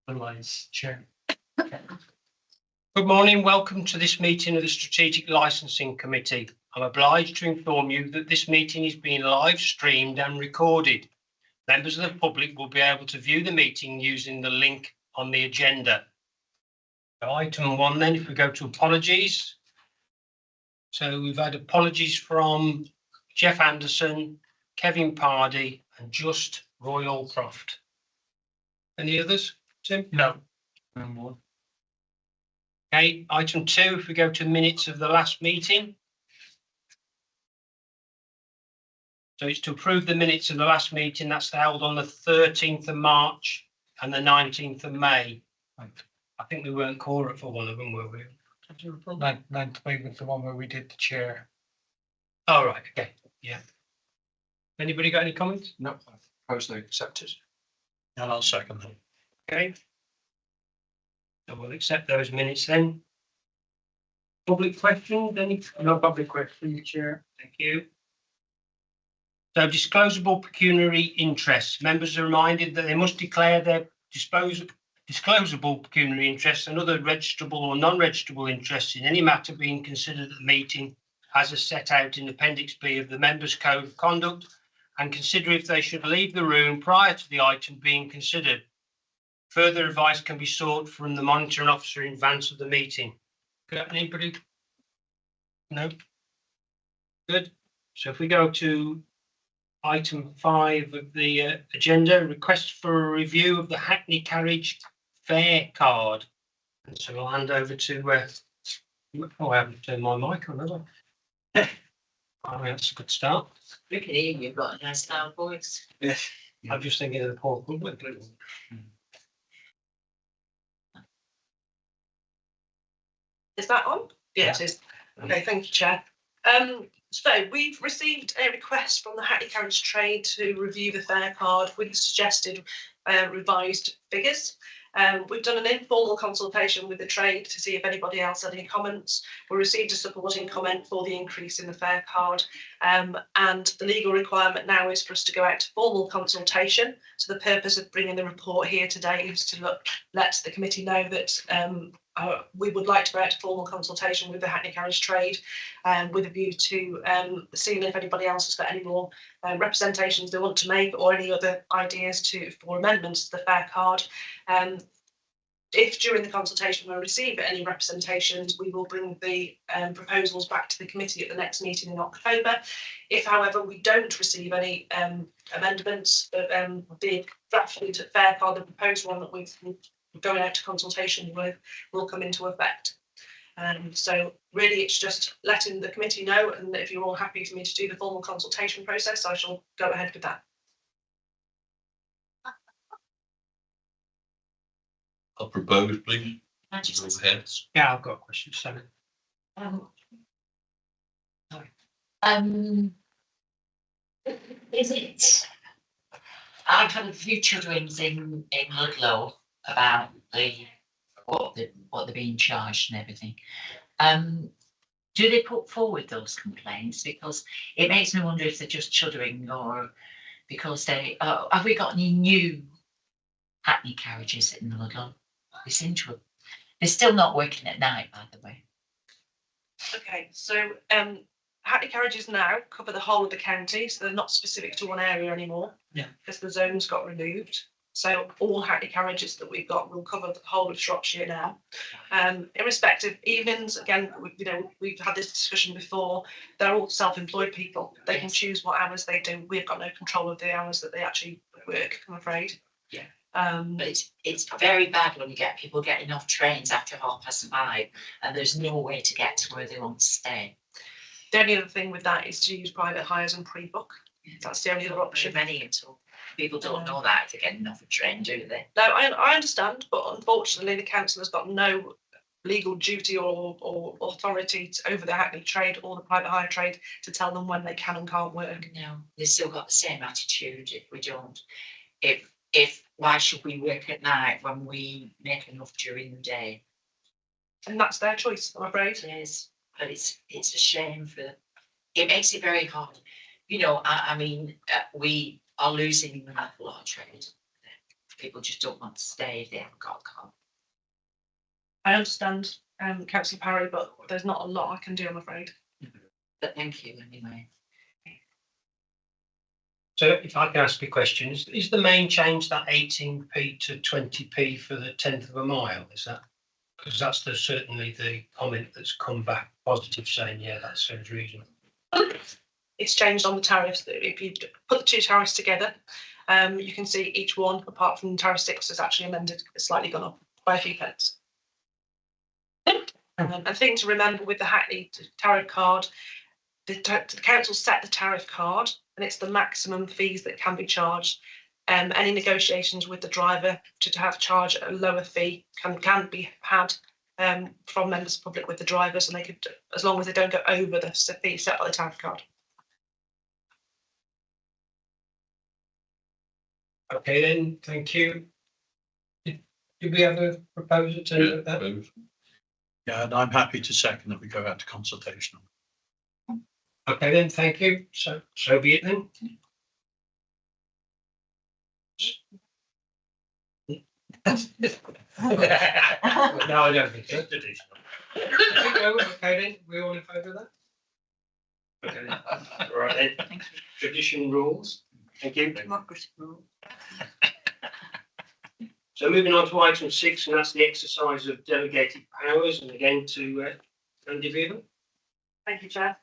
Otherwise, Chair. Good morning. Welcome to this meeting of the Strategic Licensing Committee. I'm obliged to inform you that this meeting is being live streamed and recorded. Members of the public will be able to view the meeting using the link on the agenda. Item 1 then, if we go to apologies. So we've had apologies from Jeff Anderson, Kevin Pardy and Just Roy Allcroft. Any others, Tim? No. No more. Okay, item 2, if we go to minutes of the last meeting. So it's to approve the minutes of the last meeting that's held on the 13th of March and the 19th of May. I think we weren't quorate for one of them, were we? 9th May was the one where we did the chair. Oh, right, okay, yeah. Anybody got any comments? No. Propose they accept it. And I'll second them. Okay. So we'll accept those minutes then. Public questions? Any? No public question, Chair. Thank you. So disclosable pecuniary interests. Members are reminded that they must declare their disclosable pecuniary interests and other registrable or non-registrable interests in any matter being considered at the meeting as is set out in Appendix B of the Members' Code of Conduct, and consider if they should leave the room prior to the item being considered. Further advice can be sought from the monitoring officer in advance of the meeting. Got anybody? No? Good. So if we go to item 5 of the agenda, request for a review of the Hackney Carriage fare card. And so I'll hand over to, oh, I haven't turned my mic on, have I? Oh, that's a good start. We can hear you've got a nice loud voice. Yes. I'm just thinking of the poor public. Is that on? Yeah, it is. Okay, thank you, Chair. So we've received a request from the Hackney Carriage Trade to review the fare card with suggested revised figures. We've done an informal consultation with the trade to see if anybody else had any comments. We received a supporting comment for the increase in the fare card, and the legal requirement now is for us to go out to formal consultation. So the purpose of bringing the report here today is to let the committee know that we would like to go out to formal consultation with the Hackney Carriage Trade, with a view to seeing if anybody else has got any more representations they want to make or any other ideas for amendments to the fare card. If during the consultation we receive any representations, we will bring the proposals back to the committee at the next meeting in October. If, however, we don't receive any amendments, the drafted fare card, the proposed one that we're going out to consultation with, will come into effect. So really it's just letting the committee know, and if you're all happy for me to do the formal consultation process, I shall go ahead with that. I'll propose, please. Just, Go ahead. Yeah, I've got a question. So, is it? I've had a few children in Ludlow about what they're being charged and everything. Do they put forward those complaints? Because it makes me wonder if they're just chuddering, or because they have we got any new Hackney carriages in Ludlow? They seem to have, they're still not working at night, by the way. Okay, so Hackney carriages now cover the whole of the county, so they're not specific to one area anymore. Yeah. Because the zones got removed. So all Hackney carriages that we've got will cover the whole of Shropshire now. In respect of evenings, again, we've had this discussion before. They're all self-employed people. They can choose what hours they do. We've got no control of the hours that they actually work, I'm afraid. Yeah. But it's very bad when you get people getting off trains after 5:30 and there's no way to get to where they want to stay. The only other thing with that is to use private hires and pre-book. That's the only other option. Many until people don't know that if they're getting off a train, do they? No, I understand, but unfortunately the council has got no legal duty or authority over the Hackney trade or the private hire trade to tell them when they can and can't work. No, they've still got the same attitude if we don't. If why should we work at night when we make enough during the day? And that's their choice, I'm afraid. It is, but it's a shame it makes it very hard. You know, I mean, we are losing an awful lot of trade. people just don't want to stay if they haven't got a car. I understand, councillor Parry, but there's not a lot I can do, I'm afraid. But thank you anyway. So if I can ask a question, is the main change that 18p to 20p for the 1/10 of a mile? Is that, because that's certainly the comment that's come back positive, saying, yeah, that sounds reasonable. It's changed on the tariffs. If you put the two tariffs together, you can see each one, apart from tariff 6, is actually amended. It's slightly gone up by a few pence. A thing to remember with the Hackney tariff card, the council set the tariff card, and it's the maximum fees that can be charged. Any negotiations with the driver to have charge a lower fee can be had from members of the public with the drivers, and they could, as long as they don't go over the fee set by the tariff card. Okay, then, thank you. Did we have a proposal to that? Propose. Yeah, and I'm happy to second that we go out to consultation. Okay, then, thank you. So be it then. No, I don't think so. Okay, then, we all in favour of that? Okay, then. All right, then. Tradition rules. Thank you. Democracy rule. So moving on to item 6, and that's the exercise of delegated powers, and again to Andy Beaver. Thank you, Chair.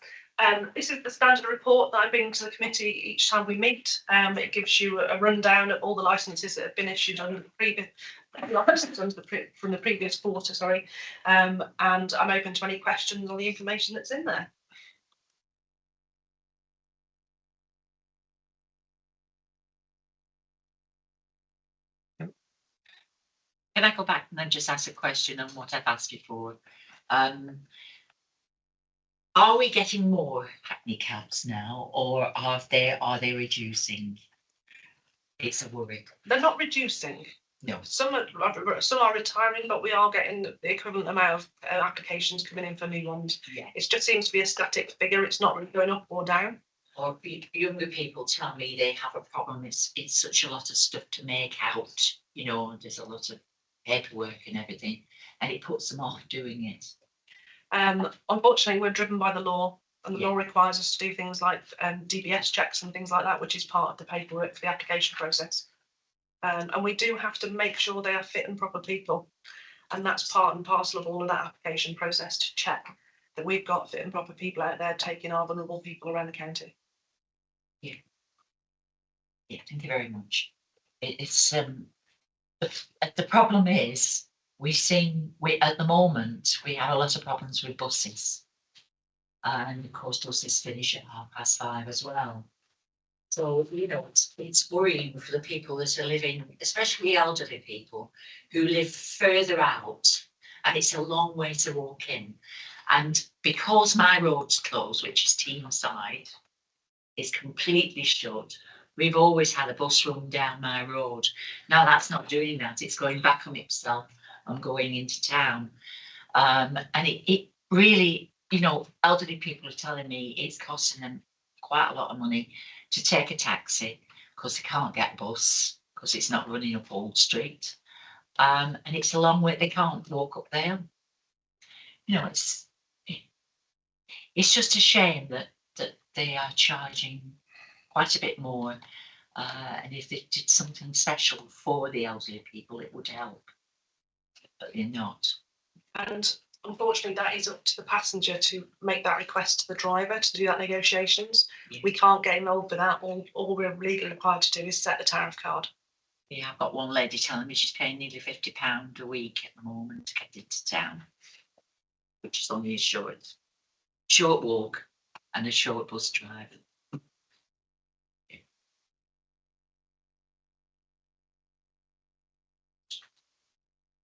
This is the standard report that I bring to the committee each time we meet. It gives you a rundown of all the licences that have been issued under the previous from the previous quarter, sorry. And I'm open to any questions on the information that's in there. Can I go back and then just ask a question on what I've asked before? Are we getting more Hackney cabs now, or are they reducing? It's a worry. They're not reducing. No. Some are retiring, but we are getting the equivalent amount of applications coming in for new ones. Yeah. It just seems to be a static figure. It's not really going up or down. Or younger people tell me they have a problem. It's such a lot of stuff to make out. You know, there's a lot of paperwork and everything, and it puts them off doing it. Unfortunately, we're driven by the law, and the Yeah. law requires us to do things like DBS checks and things like that, which is part of the paperwork for the application process. And we do have to make sure they are fit and proper people, and that's part and parcel of all of that application process, to check that we've got fit and proper people out there taking our vulnerable people around the county. Yeah, thank you very much. It's the problem is at the moment we have a lot of problems with buses, and of course buses finish at 5:30 as well. So you know it's worrying for the people that are living, especially elderly people who live further out, and it's a long way to walk in. And because my road's closed, which is Teamside, it's completely shut. We've always had a bus run down my road. Now that's not doing that. It's going back on itself and going into town. And it really, you know, elderly people are telling me it's costing them quite a lot of money to take a taxi because they can't get a bus because it's not running up Old Street. And it's a long way. They can't walk up there. You know, it's just a shame that they are charging quite a bit more. And if they did something special for the elderly people, it would help. But they're not. And unfortunately, that is up to the passenger to make that request to the driver to do that negotiations. Yeah. We can't get involved with that. All we're legally required to do is set the tariff card. Yeah, I've got one lady telling me she's paying nearly £50 a week at the moment to get into town, which is only a short walk and a short bus drive.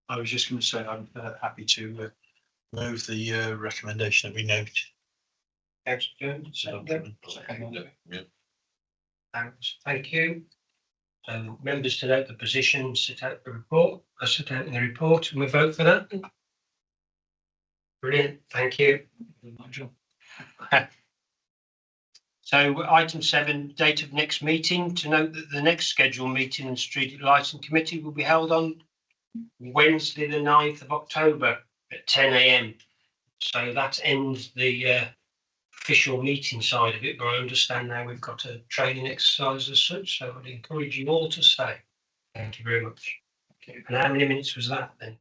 I was just going to say I'm happy to move the recommendation that we note. Councillor Jones. Yeah. Thanks. Thank you. Members to note the position, set out the report. I set out in the report, and we vote for that. Brilliant. Thank you. So item 7, date of next meeting, to note that the next scheduled meeting in Street Lighting Committee will be held on Wednesday, the 9th of October at 10 AM. So that ends the official meeting side of it, but I understand now we've got a training exercise as such, so I'd encourage you all to stay. Thank you very much. And how many minutes was that then?